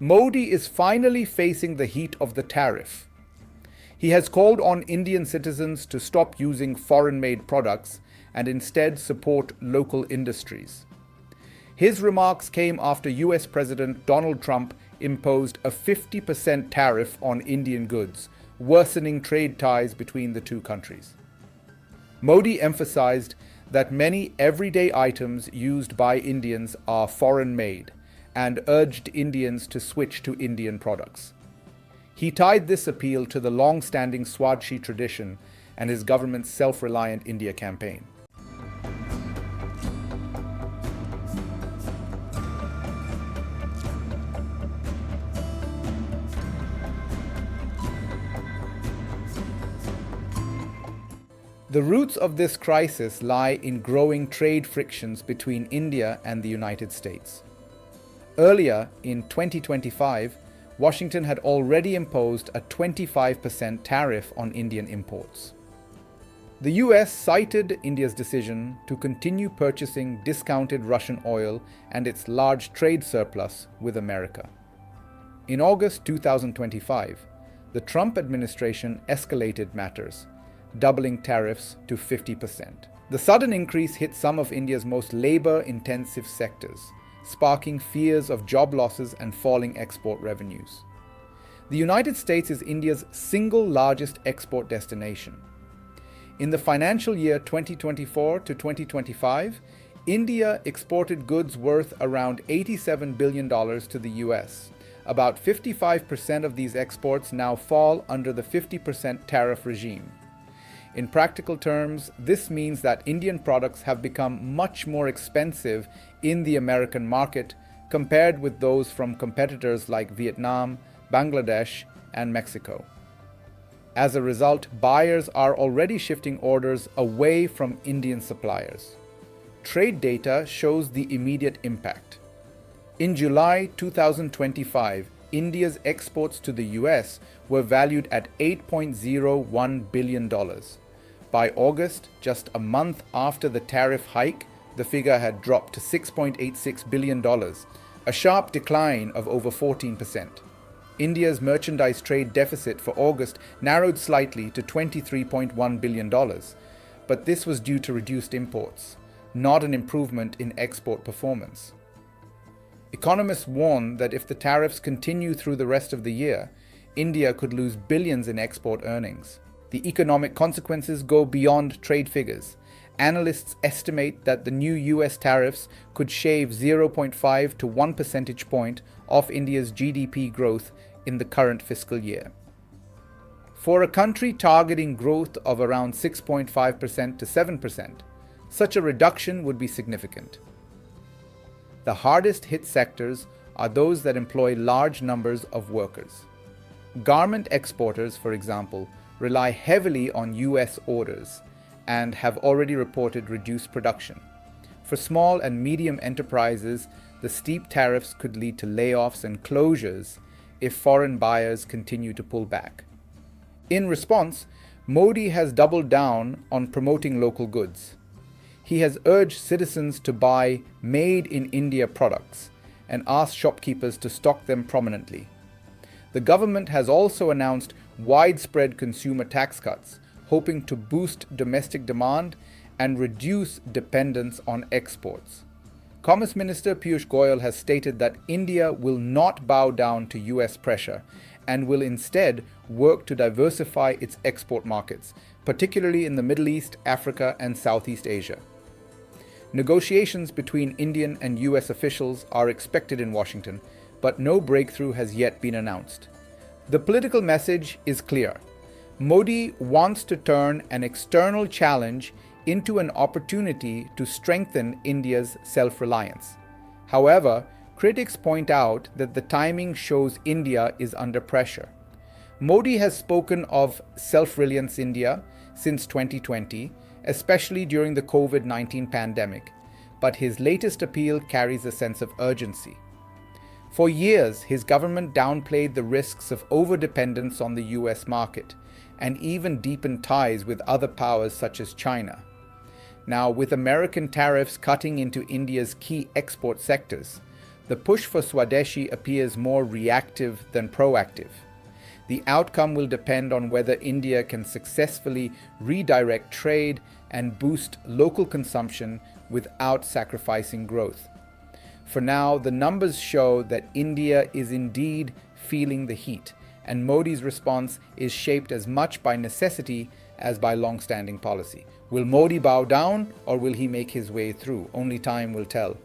Modi is finally facing the heat of the tariff. He has called on Indian citizens to stop using foreign-made products and instead support local industries. His remarks came after US President Donald Trump imposed a 50% tariff on Indian goods, worsening trade ties between the two countries. Modi emphasized that many everyday items used by Indians are foreign-made and urged Indians to switch to Indian products. He tied this appeal to the long-standing Swadeshi tradition and his government's Self-Reliant India campaign. The roots of this crisis lie in growing trade frictions between India and the United States. Earlier, in 2025, Washington had already imposed a 25% tariff on Indian imports. The US cited India's decision to continue purchasing discounted Russian oil and its large trade surplus with America. In August 2025, the Trump administration escalated matters, doubling tariffs to 50%. The sudden increase hit some of India's most labor-intensive sectors, sparking fears of job losses and falling export revenues. The United States is India's single largest export destination. In the financial year 2024 to 2025, India exported goods worth around $87 billion to the US. About 55% of these exports now fall under the 50% tariff regime. In practical terms, this means that Indian products have become much more expensive in the American market compared with those from competitors like Vietnam, Bangladesh, and Mexico. As a result, buyers are already shifting orders away from Indian suppliers. Trade data shows the immediate impact. In July 2025, India's exports to the US were valued at $8.01 billion. By August, just a month after the tariff hike, the figure had dropped to $6.86 billion, a sharp decline of over 14%. India's merchandise trade deficit for August narrowed slightly to $23.1 billion, but this was due to reduced imports, not an improvement in export performance. Economists warn that if the tariffs continue through the rest of the year, India could lose billions in export earnings. The economic consequences go beyond trade figures. Analysts estimate that the new US tariffs could shave 0.5 to 1 percentage point off India's GDP growth in the current fiscal year. For a country targeting growth of around 6.5% to 7%, such a reduction would be significant. The hardest hit sectors are those that employ large numbers of workers. Garment exporters, for example, rely heavily on US orders and have already reported reduced production. For small and medium enterprises, the steep tariffs could lead to layoffs and closures if foreign buyers continue to pull back. In response, Modi has doubled down on promoting local goods. He has urged citizens to buy made-in-India products and asked shopkeepers to stock them prominently. The government has also announced widespread consumer tax cuts, hoping to boost domestic demand and reduce dependence on exports. Commerce Minister Piyush Goyal has stated that India will not bow down to US pressure and will instead work to diversify its export markets, particularly in the Middle East, Africa, and Southeast Asia. Negotiations between Indian and US officials are expected in Washington, but no breakthrough has yet been announced. The political message is clear. Modi wants to turn an external challenge into an opportunity to strengthen India's self-reliance. However, critics point out that the timing shows India is under pressure. Modi has spoken of self-reliance India since 2020, especially during the COVID-19 pandemic, but his latest appeal carries a sense of urgency. For years, his government downplayed the risks of overdependence on the US market and even deepened ties with other powers such as China. Now, with American tariffs cutting into India's key export sectors, the push for Swadeshi appears more reactive than proactive. The outcome will depend on whether India can successfully redirect trade and boost local consumption without sacrificing growth. For now, the numbers show that India is indeed feeling the heat, and Modi's response is shaped as much by necessity as by long-standing policy. Will Modi bow down, or will he make his way through? Only time will tell.